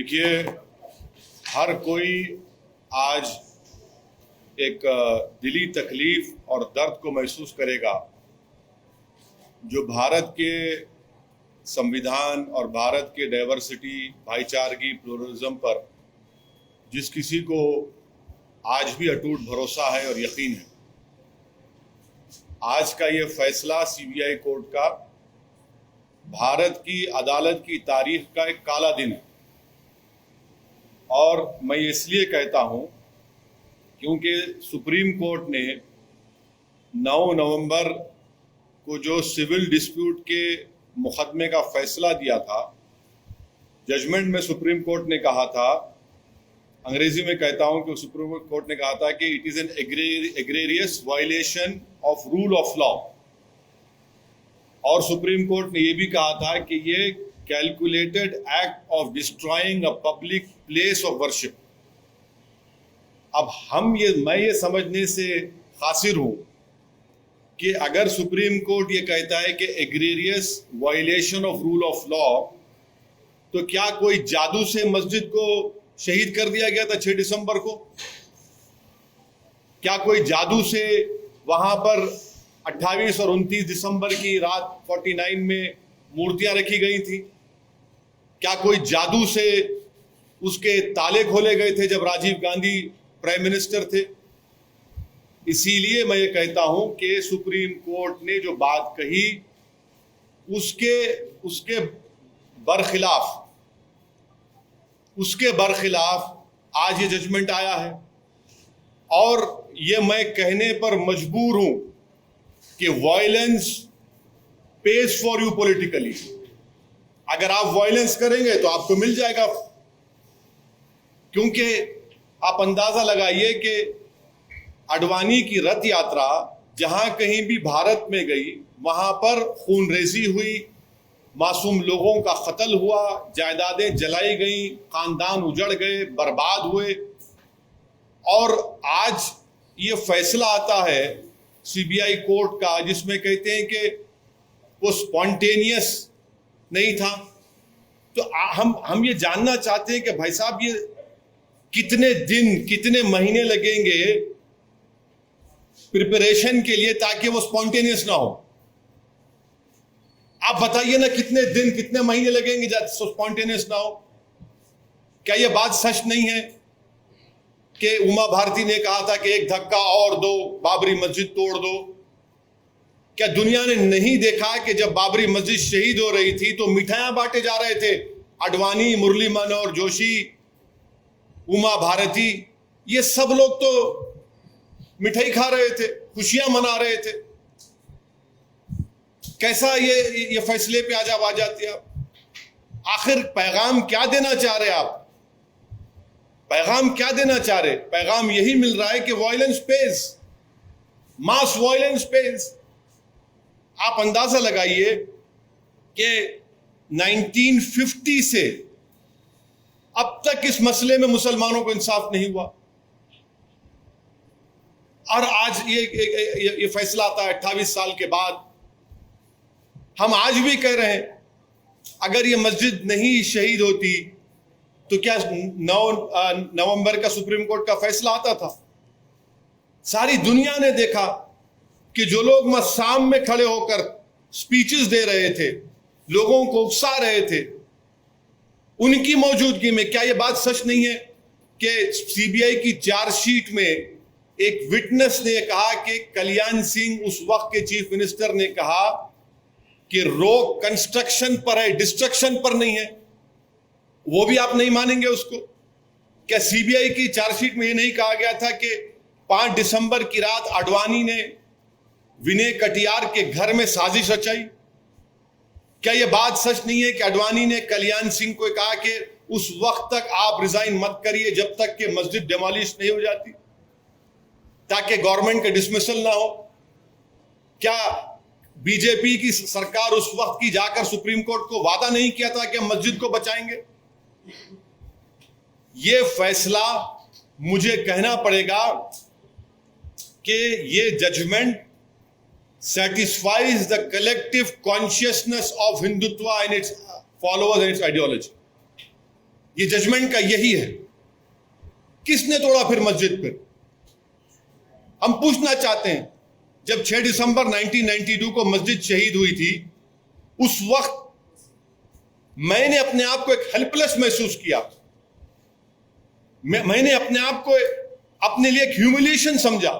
देखिए, हर कोई आज एक दिली तकलीफ और दर्द को महसूस करेगा जो भारत के संविधान और भारत के डाइवर्सिटी, भाईचारगी, प्लुरलिज्म पर जिस किसी को आज भी अटूट भरोसा है और यकीन है, आज का ये फैसला सीबीआई कोर्ट का भारत की अदालत की तारीख का एक काला दिन है। और मैं इसलिए कहता हूं क्योंकि सुप्रीम कोर्ट ने 9 नवंबर को जो सिविल डिस्प्यूट के मुकदमे का फैसला दिया था, जजमेंट में सुप्रीम कोर्ट ने कहा था, अंग्रेजी में कहता हूं कि सुप्रीम कोर्ट ने कहा था कि it is an egregious violation of rule of law. और सुप्रीम कोर्ट ने यह भी कहा था कि ये calculated act of destroying a public place of worship. अब मैं ये समझने से कासिर हूं कि अगर सुप्रीम कोर्ट ये कहता है कि egregious violation of rule of law, तो क्या कोई जादू से मस्जिद को शहीद कर दिया गया था 6 दिसंबर को? क्या कोई जादू से वहां पर 28 और 29 दिसंबर की रात 49 में मूर्तियां रखी गई थी? क्या कोई जादू से उसके ताले खोले गए थे जब राजीव गांधी प्राइम मिनिस्टर थे? इसीलिए मैं ये कहता हूं कि सुप्रीम कोर्ट ने जो बात कही उसके बरखिलाफ आज ये जजमेंट आया है। और ये मैं कहने पर मजबूर हूं कि violence page for you politically. अगर आप वायलेंस करेंगे तो आपको मिल जाएगा, क्योंकि आप अंदाजा लगाइए कि अडवाणी की रथ यात्रा जहां कहीं भी भारत में गई, वहां पर खूनरेजी हुई, मासूम लोगों का कत्ल हुआ, जायदादें जलाई गई, खानदान उजड़ गए, बर्बाद हुए। और आज ये फैसला आता है सीबीआई कोर्ट का जिसमें कहते हैं कि वो स्पॉन्टेनियस नहीं था। तो हम ये जानना चाहते हैं कि भाई साहब, ये कितने दिन, कितने महीने लगेंगे प्रिपरेशन के लिए ताकि वो स्पॉन्टेनियस ना हो? आप बताइए ना, कितने दिन, कितने महीने लगेंगे स्पॉन्टेनियस ना हो? क्या ये बात सच नहीं है कि उमा भारती ने कहा था कि एक धक्का और दो, बाबरी मस्जिद तोड़ दो? क्या दुनिया ने नहीं देखा कि जब बाबरी मस्जिद शहीद हो रही थी तो मिठाइयां बांटे जा रहे थे? अडवाणी, मुरली मनोहर जोशी, उमा भारती, ये सब लोग तो मिठाई खा रहे थे, खुशियां मना रहे थे। कैसा ये फैसले पे आ जाती है आप? आखिर पैगाम क्या देना चाह रहे आप? पैगाम क्या देना चाह रहे? पैगाम यही मिल रहा है कि वायलेंस पेज, मास वायलेंस पेज। आप अंदाजा लगाइए कि 1950 से अब तक इस मसले में मुसलमानों को इंसाफ नहीं हुआ, और आज ये फैसला आता है 28 साल के बाद। हम आज भी कह रहे हैं, अगर ये मस्जिद नहीं शहीद होती तो क्या 9 नवंबर का सुप्रीम कोर्ट का फैसला आता था? सारी दुनिया ने देखा कि जो लोग मस्साम में खड़े होकर स्पीचेस दे रहे थे, लोगों को उकसा रहे थे, उनकी मौजूदगी में क्या यह बात सच नहीं है कि सीबीआई की चार्जशीट में एक विटनेस ने कहा कि कल्याण सिंह, उस वक्त के चीफ मिनिस्टर, ने कहा कि रोक कंस्ट्रक्शन पर है, डिस्ट्रक्शन पर नहीं है? वो भी आप नहीं मानेंगे उसको? क्या सीबीआई की चार्जशीट में यह नहीं कहा गया था कि 5 दिसंबर की रात अडवाणी ने विनय कटियार के घर में साजिश रचाई? क्या यह बात सच नहीं है कि अडवाणी ने कल्याण सिंह को कहा कि उस वक्त तक आप रिजाइन मत करिए जब तक कि मस्जिद डिमोलिश नहीं हो जाती, ताकि गवर्नमेंट का डिसमिसल ना हो? क्या बीजेपी की सरकार उस वक्त की जाकर सुप्रीम कोर्ट को वादा नहीं किया था कि हम मस्जिद को बचाएंगे? ये फैसला, मुझे कहना पड़ेगा कि ये judgement satisfies the collective consciousness of Hindutva and its followers and its ideology. ये जजमेंट का यही है। किसने तोड़ा फिर मस्जिद? फिर हम पूछना चाहते हैं, जब 6 दिसंबर 1992 को मस्जिद शहीद हुई थी, उस वक्त मैंने अपने आप को एक हेल्पलेस महसूस किया। मैंने अपने आप को अपने लिए एक ह्यूमिलिएशन समझा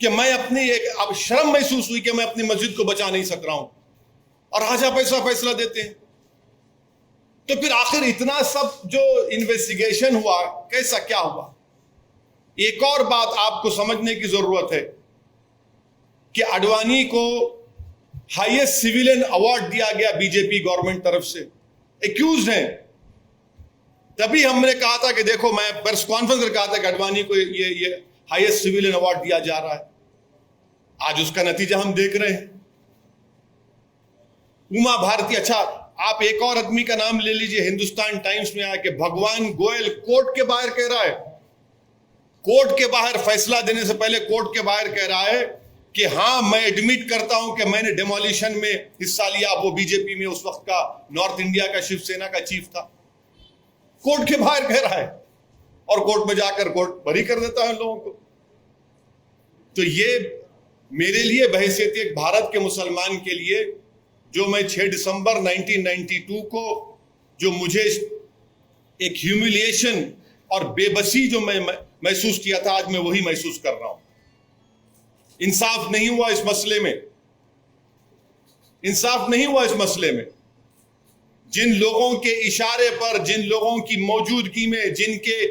कि मैं अपनी एक अब शर्म महसूस हुई कि मैं अपनी मस्जिद को बचा नहीं सक रहा हूं, और आज आप ऐसा फैसला देते हैं। तो फिर आखिर इतना सब जो इन्वेस्टिगेशन हुआ, कैसा क्या हुआ? एक और बात आपको समझने की जरूरत है कि आडवाणी को हाईएस्ट सिविलियन अवार्ड दिया गया बीजेपी गवर्नमेंट तरफ से, एक्यूज हैं। तभी हमने कहा था कि देखो, मैं प्रेस कॉन्फ्रेंस में कहा था कि आडवाणी को ये हाईएस्ट सिविलियन अवार्ड दिया जा रहा है। आज उसका नतीजा हम देख रहे हैं। उमा भारती, अच्छा आप एक और आदमी का नाम ले लीजिए, हिंदुस्तान टाइम्स में आया कि भगवान गोयल कोर्ट के बाहर कह रहा है, कोर्ट के बाहर फैसला देने से पहले कोर्ट के बाहर कह रहा है कि हाँ, मैं एडमिट करता हूं कि मैंने डेमोलिशन में हिस्सा लिया। वो बीजेपी में उस वक्त का नॉर्थ इंडिया का शिवसेना का चीफ था। कोर्ट के बाहर कह रहा है और कोर्ट में जाकर कोर्ट बरी कर देता है लोगों को। तो ये मेरे लिए बहैसियत एक भारत के मुसलमान के लिए, जो मैं 6 दिसंबर 1992 को जो मुझे एक ह्यूमिलिएशन और बेबसी जो मैं महसूस किया था, आज मैं वही महसूस कर रहा हूं। इंसाफ नहीं हुआ इस मसले में, इंसाफ नहीं हुआ इस मसले में। जिन लोगों के इशारे पर, जिन लोगों की मौजूदगी में, जिनके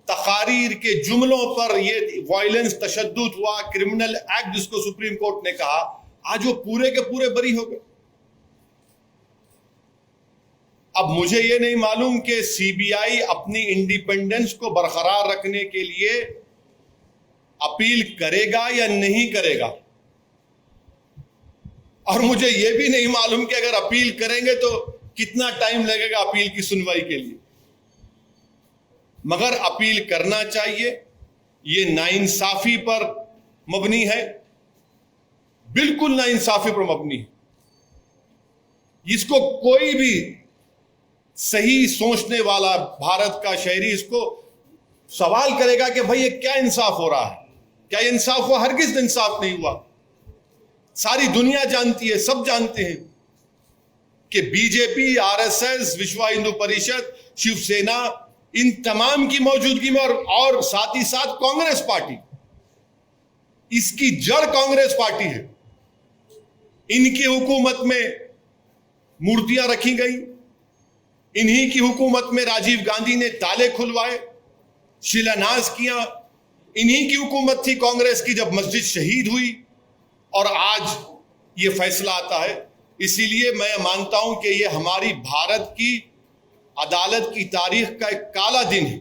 तकारीर के जुमलों पर ये वायलेंस, तशद्दुद हुआ, क्रिमिनल एक्ट जिसको सुप्रीम कोर्ट ने कहा, आज वो पूरे के पूरे बरी हो गए। अब मुझे ये नहीं मालूम कि सीबीआई अपनी इंडिपेंडेंस को बरकरार रखने के लिए अपील करेगा या नहीं करेगा, और मुझे यह भी नहीं मालूम कि अगर अपील करेंगे तो कितना टाइम लगेगा अपील की सुनवाई के लिए। मगर अपील करना चाहिए। यह नाइंसाफी पर मबनी है, बिल्कुल नाइंसाफी पर मबनी है। इसको कोई भी सही सोचने वाला भारत का शहरी इसको सवाल करेगा कि भाई ये क्या इंसाफ हो रहा है, क्या ये इंसाफ हुआ? हरगिज़ इंसाफ नहीं हुआ। सारी दुनिया जानती है, सब जानते हैं कि बीजेपी, आरएसएस, विश्व हिंदू परिषद, शिवसेना, इन तमाम की मौजूदगी में और साथ ही साथ कांग्रेस पार्टी, इसकी जड़ कांग्रेस पार्टी है। इनकी हुकूमत में मूर्तियां रखी गई, इन्हीं की हुकूमत में राजीव गांधी ने ताले खुलवाए, शिलान्यास किया। इन्हीं की हुकूमत थी कांग्रेस की जब मस्जिद शहीद हुई, और आज ये फैसला आता है। इसीलिए मैं मानता हूं कि ये हमारी भारत की अदालत की तारीख का एक काला दिन है।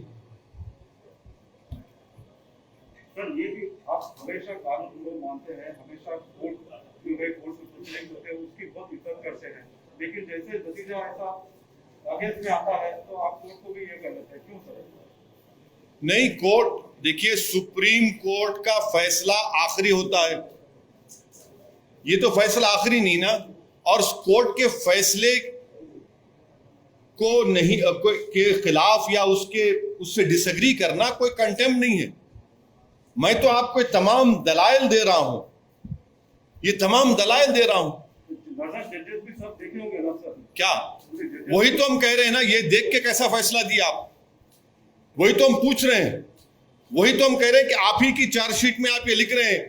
सर, ये भी आप हमेशा कानून को मानते हैं, हमेशा कोर्ट जो है, कोर्ट से प्रोटेक्ट होते हैं, उसकी बहुत इज्जत करते हैं, लेकिन जैसे नतीजा ऐसा अगेंस्ट में आता है तो आप कोर्ट को भी ये कर लेते हैं, क्यों सर? नहीं, कोर्ट, देखिए, सुप्रीम कोर्ट का फैसला आखिरी होता है। ये तो फैसला आखिरी नहीं ना, और कोर्ट के फैसले को नहीं के खिलाफ या उससे डिसएग्री करना कोई कंटेम्प्ट नहीं है। मैं तो आपको तमाम दलाइल दे रहा हूं, ये तमाम दलाइल दे रहा हूं। भी सब देखे होंगे ना सर? क्या? वही तो हम कह रहे हैं ना, ये देख के कैसा फैसला दिया आप, वही तो हम पूछ रहे हैं। वही तो हम कह रहे हैं कि आप ही की चार्जशीट में आप ये लिख रहे हैं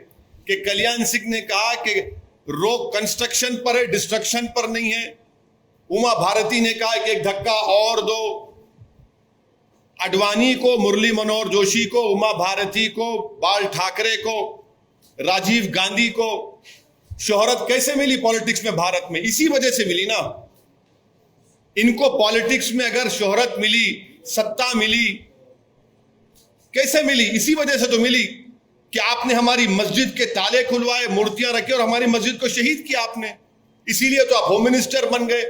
कि कल्याण सिंह ने कहा कि रोक कंस्ट्रक्शन पर है, डिस्ट्रक्शन पर नहीं है। उमा भारती ने कहा कि एक धक्का और दो। आडवाणी को, मुरली मनोहर जोशी को, उमा भारती को, बाल ठाकरे को, राजीव गांधी को शोहरत कैसे मिली पॉलिटिक्स में भारत में? इसी वजह से मिली ना। इनको पॉलिटिक्स में अगर शोहरत मिली, सत्ता मिली, कैसे मिली? इसी वजह से तो मिली कि आपने हमारी मस्जिद के ताले खुलवाए, मूर्तियां रखी और हमारी मस्जिद को शहीद किया आपने। इसीलिए तो आप होम मिनिस्टर बन गए,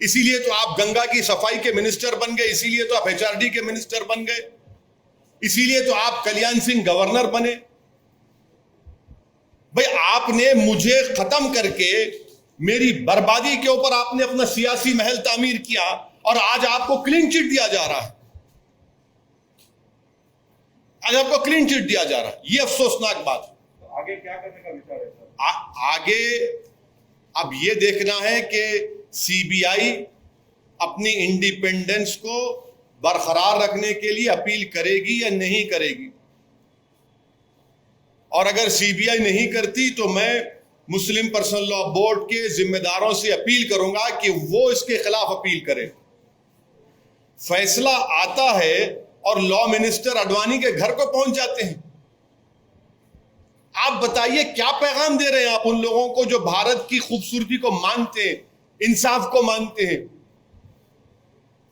इसीलिए तो आप गंगा की सफाई के मिनिस्टर बन गए, इसीलिए तो आप एचआरडी के मिनिस्टर बन गए, इसीलिए तो आप कल्याण सिंह गवर्नर बने। भाई, आपने मुझे खत्म करके मेरी बर्बादी के ऊपर आपने अपना सियासी महल तामीर किया, और आज आपको क्लीन चिट दिया जा रहा है। आज आपको क्लीन चिट दिया जा रहा है, ये अफसोसनाक बात है। तो आगे क्या करने का विचार है सर? आगे अब ये देखना है कि सीबीआई अपनी इंडिपेंडेंस को बरकरार रखने के लिए अपील करेगी या नहीं करेगी। और अगर सीबीआई नहीं करती तो मैं मुस्लिम पर्सनल लॉ बोर्ड के जिम्मेदारों से अपील करूंगा कि वो इसके खिलाफ अपील करें। फैसला आता है और लॉ मिनिस्टर अडवाणी के घर को पहुंच जाते हैं। आप बताइए क्या पैगाम दे रहे हैं आप उन लोगों को जो भारत की खूबसूरती को मानते हैं, इंसाफ को मानते हैं?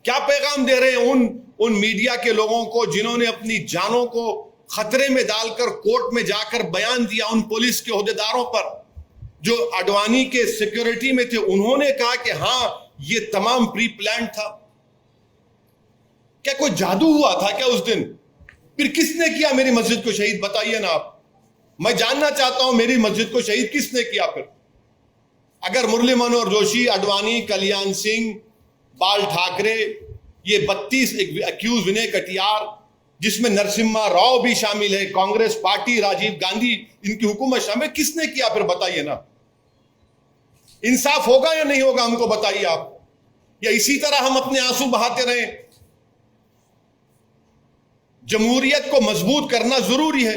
क्या पैगाम दे रहे हैं उन मीडिया के लोगों को जिन्होंने अपनी जानों को खतरे में डालकर कोर्ट में जाकर बयान दिया, उन पुलिस के ओहदेदारों पर जो अडवाणी के सिक्योरिटी में थे? उन्होंने कहा कि हां ये तमाम प्री प्लान था। क्या कोई जादू हुआ था क्या उस दिन? फिर किसने किया मेरी मस्जिद को शहीद? बताइए ना आप, मैं जानना चाहता हूं मेरी मस्जिद को शहीद किसने किया? फिर अगर मुरली मनोहर जोशी, अडवाणी, कल्याण सिंह, बाल ठाकरे, ये 32 एक्यूज, विनय कटियार, जिसमें नरसिम्हा राव भी शामिल है, कांग्रेस पार्टी, राजीव गांधी, इनकी हुकूमत शामिल, किसने किया? फिर बताइए ना, इंसाफ होगा या नहीं होगा? हमको बताइए आप। या इसी तरह हम अपने आंसू बहाते रहें? जमहूरियत को मजबूत करना जरूरी है,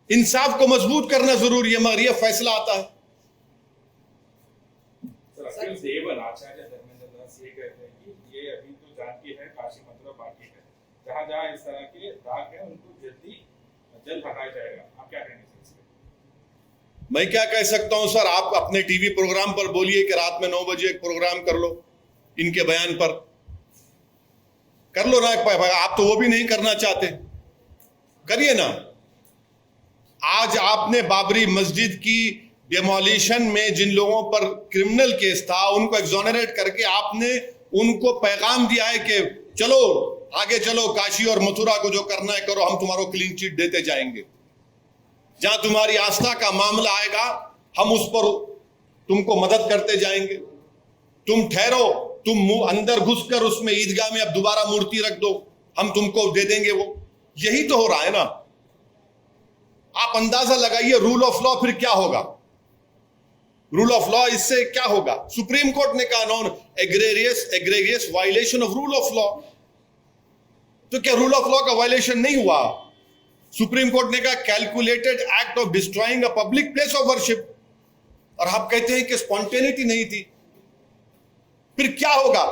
इंसाफ को मजबूत करना जरूरी है, मगर यह फैसला आता है। अखिल देवन आचार्य धर्मेंद्र दास ये कहते हैं कि ये अभी तो जानकी है, काशी मथुरा बाकी है, जहां जहां इस तरह के दाग हैं उनको जल्द हटाया जाएगा। आप क्या कहेंगे सर? मैं क्या कह सकता हूं सर, आप अपने टीवी प्रोग्राम पर बोलिए कि रात में 9 बजे एक प्रोग्राम कर लो, इनके बयान पर कर लो ना। आप तो वो भी नहीं करना चाहते, करिए ना। आज आपने बाबरी मस्जिद की डेमोलिशन में जिन लोगों पर क्रिमिनल केस था उनको एक्सोनरेट करके आपने उनको पैगाम दिया है कि चलो आगे चलो, काशी और मथुरा को जो करना है करो, हम तुम्हारा क्लीन चिट देते जाएंगे। जहां तुम्हारी आस्था का मामला आएगा हम उस पर तुमको मदद करते जाएंगे। तुम ठहरो, तुम अंदर घुसकर उसमें ईदगाह में अब दोबारा मूर्ति रख दो, हम तुमको दे देंगे वो। यही तो हो रहा है ना। आप अंदाजा लगाइए रूल ऑफ लॉ फिर क्या होगा। रूल ऑफ लॉ इससे क्या होगा? सुप्रीम कोर्ट ने कहा non egregious violation of rule of law. तो क्या रूल ऑफ लॉ का वायलेशन नहीं हुआ? सुप्रीम कोर्ट ने कहा calculated act of destroying a public place of worship, और आप कहते हैं कि स्पॉन्टेनिटी नहीं थी। फिर क्या होगा?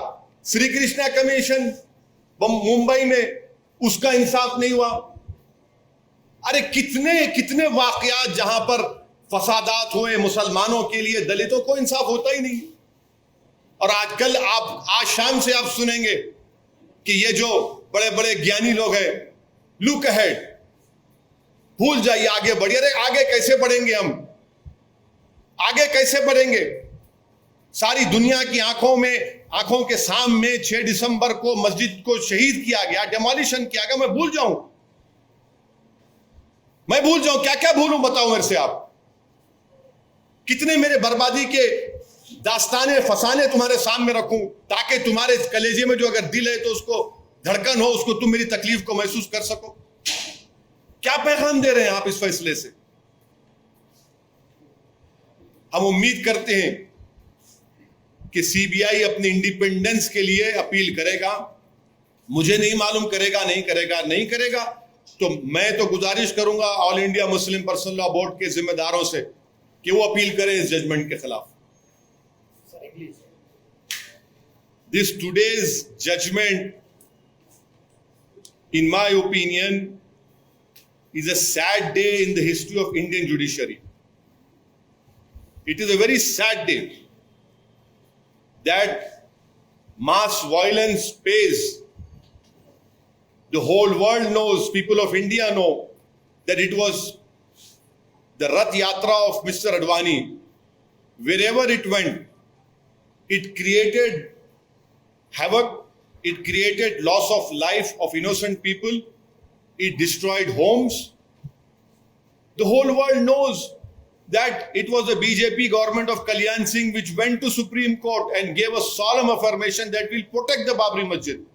श्री कृष्णा कमीशन मुंबई में, उसका इंसाफ नहीं हुआ। अरे कितने कितने वाकयात जहां पर फसादात हुए मुसलमानों के लिए, दलितों को इंसाफ होता ही नहीं। और आजकल आज शाम से आप सुनेंगे कि ये जो बड़े बड़े ज्ञानी लोग हैं, लुक अहेड, भूल जाइए, आगे बढ़िए। अरे आगे कैसे बढ़ेंगे हम? आगे कैसे बढ़ेंगे? सारी दुनिया की आंखों के सामने 6 दिसंबर को मस्जिद को शहीद किया गया, डेमोलिशन किया गया। मैं भूल जाऊं? क्या क्या भूलूं? बताओ मेरे से आप। कितने मेरे बर्बादी के दास्ताने फसाने तुम्हारे सामने रखूं ताकि तुम्हारे कलेजे में जो अगर दिल है तो उसको धड़कन हो, उसको तुम मेरी तकलीफ को महसूस कर सको। क्या पैगाम दे रहे हैं आप इस फैसले से? हम उम्मीद करते हैं कि सीबीआई अपनी इंडिपेंडेंस के लिए अपील करेगा। मुझे नहीं मालूम करेगा नहीं करेगा, तो मैं तो गुजारिश करूंगा all India Muslim personal law board के जिम्मेदारों से कि वो अपील करें इस जजमेंट के खिलाफ। This today's judgement, in my opinion, is a sad day in the history of Indian judiciary. It is a very sad day that mass violence pays. The whole world knows, people of India know that it was the Rath Yatra of Mr. Advani. Wherever it went, it created havoc. It created loss of life of innocent people. It destroyed homes. The whole world knows that it was the BJP government of Kalyan Singh which went to Supreme Court and gave a solemn affirmation that will protect the Babri Masjid.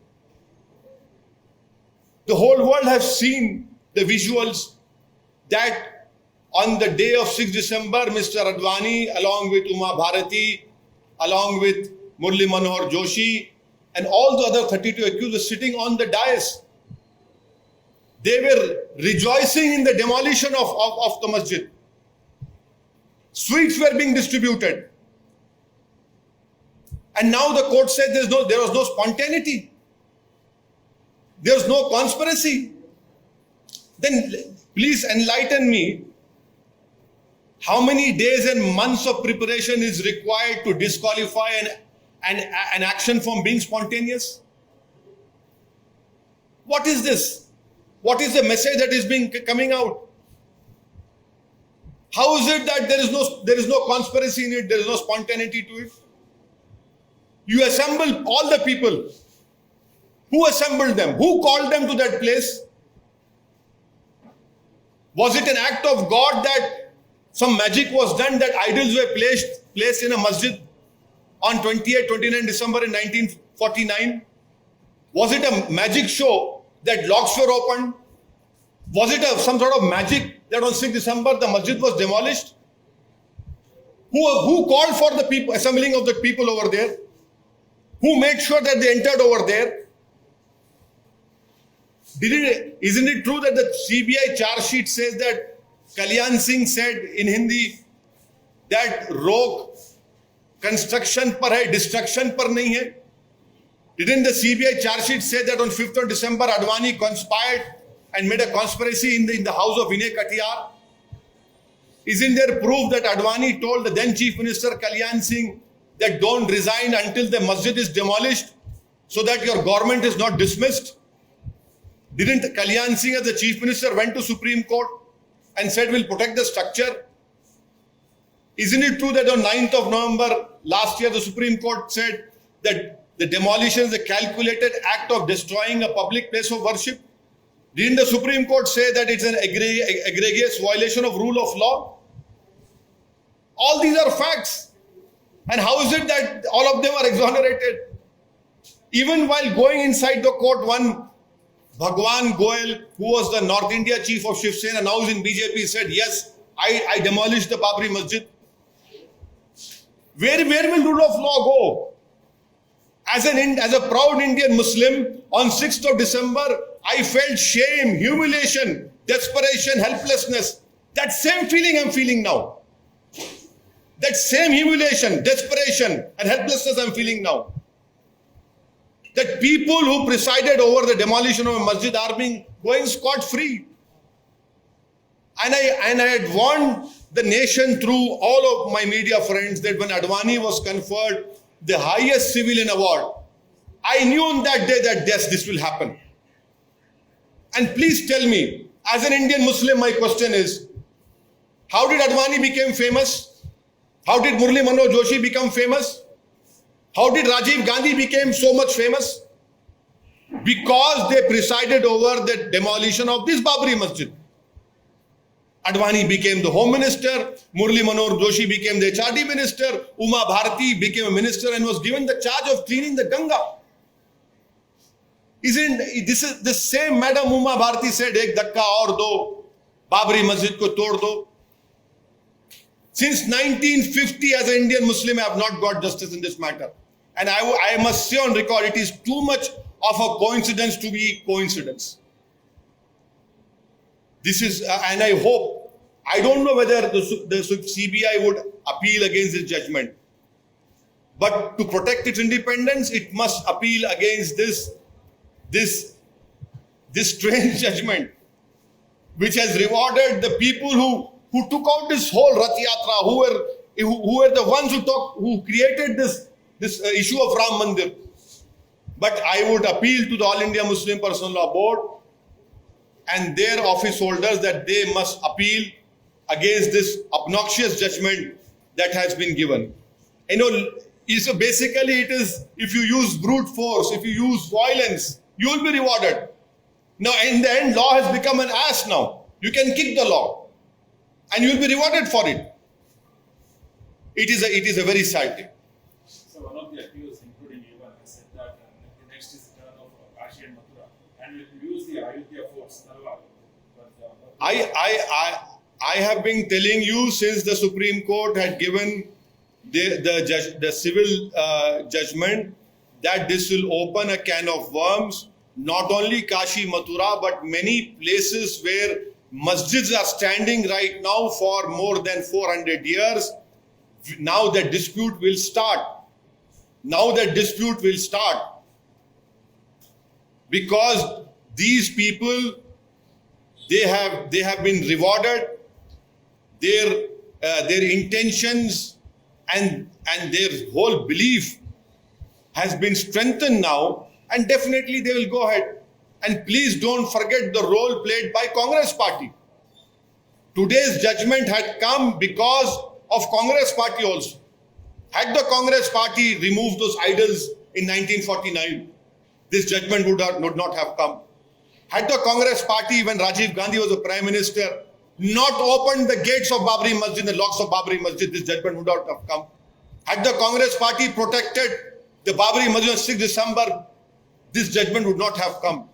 The whole world has seen the visuals that on the day of 6 December, Mr. Advani, along with Uma Bharati, along with Murli Manohar Joshi, and all the other 32 accused were sitting on the dais. They were rejoicing in the demolition of the masjid. Sweets were being distributed. And now the court said there was no spontaneity. There was no conspiracy. Then please enlighten me. How many days and months of preparation is required to disqualify an action from being spontaneous? What is this? What is the message that is coming out? How is it that there is no conspiracy in it, there is no spontaneity to it? You assemble all the people. Who assembled them? Who called them to that place? Was it an act of God that some magic was done, that idols were placed in a masjid on 28, 29 December in 1949? Was it a magic show that locks were opened? Was it some sort of magic that on 6 December the masjid was demolished? Who called for the people, assembling of the people over there? Who made sure that they entered over there? Isn't it true that the CBI charge sheet says that Kalyan Singh said in Hindi that rock construction par hai, destruction par nahi hai? Didn't the CBI charge sheet say that on 5th of December Advani conspired and made a conspiracy in the house of Vinay Katiyar? Isn't there proof that Advani told the then Chief Minister Kalyan Singh that don't resign until the masjid is demolished so that your government is not dismissed? Didn't Kalyan Singh as the Chief Minister went to Supreme Court and said we'll protect the structure? Isn't it true that on 9th of November last year the Supreme Court said that the demolition is a calculated act of destroying a public place of worship? Didn't the Supreme Court say that it's an egregious violation of rule of law? All these are facts. And how is it that all of them are exonerated? Even while going inside the court, one Bhagwan Goel, who was the North India chief of Shiv Sena, now is in BJP, said, yes, I demolished the Babri Masjid. Where will rule of law go? As a proud Indian Muslim, on 6th of December, I felt shame, humiliation, desperation, helplessness. That same feeling I'm feeling now. That same humiliation, desperation, and helplessness I'm feeling now. That people who presided over the demolition of a masjid are going scot-free. And I had warned the nation through all of my media friends that when Advani was conferred the highest civilian award, I knew on that day that yes, this will happen. And please tell me, as an Indian Muslim, my question is, how did Advani become famous? How did Murli Manohar Joshi become famous? How did Rajiv Gandhi become so much famous? Because they presided over the demolition of this Babri Masjid. Advani became the Home Minister, Murli Manohar Joshi became the HRD Minister, Uma Bharati became a minister and was given the charge of cleaning the Ganga. Isn't this is the same Madam Uma Bharati said, ek dhakka aur do, Babri Masjid ko tod do. Since 1950, as an Indian Muslim, I have not got justice in this matter. And I must say on record, it is too much of a coincidence to be coincidence. This is, and I hope, I don't know whether the CBI would appeal against this judgment. But to protect its independence, it must appeal against this strange judgment, which has rewarded the people who took out this whole Rath Yatra, who were the ones who created this issue of Ram Mandir. But I would appeal to the All India Muslim Personal Law Board and their office holders that they must appeal against this obnoxious judgment that has been given. So basically it is, if you use brute force, if you use violence, you will be rewarded. Now in the end, law has become an ass now. You can kick the law and you will be rewarded for it. it is a very sad day. So one of the accused, including Evan, has said that the next is the turn of Kashi and Mathura, and will use the Ayodhya forts, Talwar. I have been telling you since the Supreme Court had given the civil judgment that this will open a can of worms. Not only Kashi, Mathura, but many places where masjids are standing right now for more than 400 years. Now the dispute will start. Because these people, they have been rewarded. Their intentions and their whole belief has been strengthened now, and definitely they will go ahead. And please don't forget the role played by Congress party. Today's judgment had come because of Congress party also. Had the Congress party removed those idols in 1949, this judgment would not have come. Had the Congress party, when Rajiv Gandhi was the Prime Minister, not opened the gates of Babri Masjid, the locks of Babri Masjid, this judgment would not have come. Had the Congress party protected the Babri Masjid on 6 December, this judgment would not have come.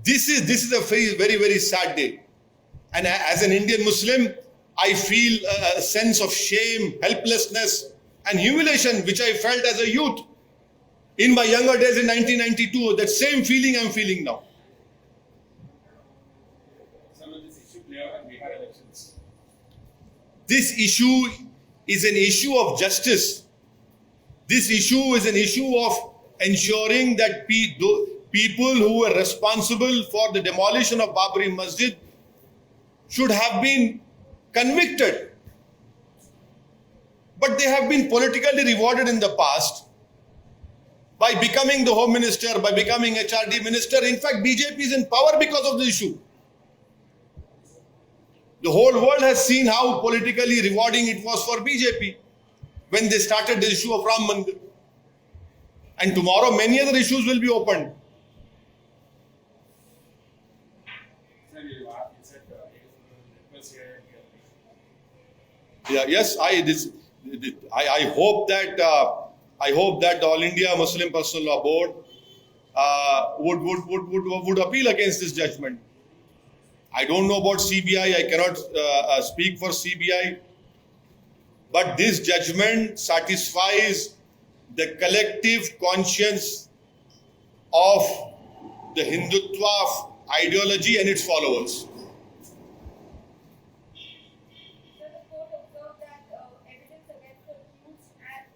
This is a very, very sad day. And as an Indian Muslim, I feel a sense of shame, helplessness, and humiliation, which I felt as a youth. In my younger days in 1992, that same feeling I'm feeling now. Some of this issue play out in Bihar elections. This issue is an issue of justice. This issue is an issue of ensuring that people who were responsible for the demolition of Babri Masjid should have been convicted. But they have been politically rewarded in the past by becoming the Home Minister, by becoming HRD Minister. In fact, BJP is in power because of the issue. The whole world has seen how politically rewarding it was for BJP when they started the issue of Ram Mandir. And tomorrow many other issues will be opened. Sir, you said request here. Yeah, yes, I hope that the All India Muslim Personal Law Board would appeal against this judgment. I don't know about CBI. I cannot speak for CBI. But this judgment satisfies the collective conscience of the Hindutva ideology and its followers. So the court observed that evidence against the accused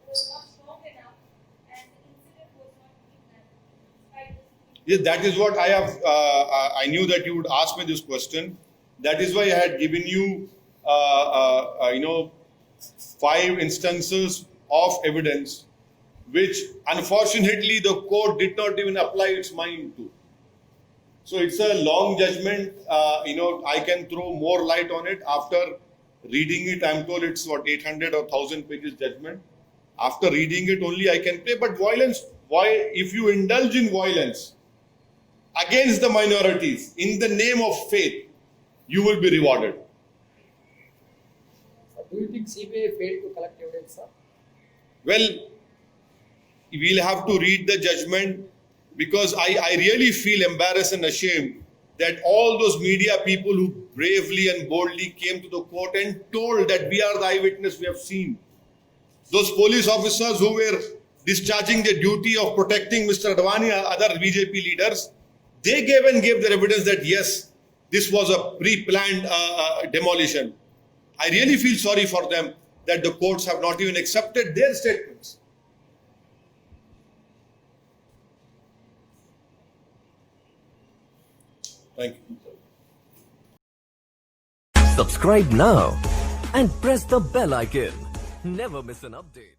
was not strong enough and the incident was not kidnapped. Yes, that is what I have. I knew that you would ask me this question. That is why I had given you, 5 instances of evidence, which unfortunately the court did not even apply its mind to. So it's a long judgment. I can throw more light on it after reading it. I'm told it's 800 or 1000 pages judgment. After reading it only I can play. But violence, if you indulge in violence against the minorities in the name of faith, you will be rewarded. Do you think CBI failed to collect evidence, sir? Well, we'll have to read the judgment, because I really feel embarrassed and ashamed that all those media people who bravely and boldly came to the court and told that we are the eyewitness, we have seen. Those police officers who were discharging the duty of protecting Mr. Advani and other BJP leaders, they gave their evidence that yes, this was a pre-planned demolition. I really feel sorry for them that the courts have not even accepted their statements. Thank you. Subscribe now and press the bell icon. Never miss an update.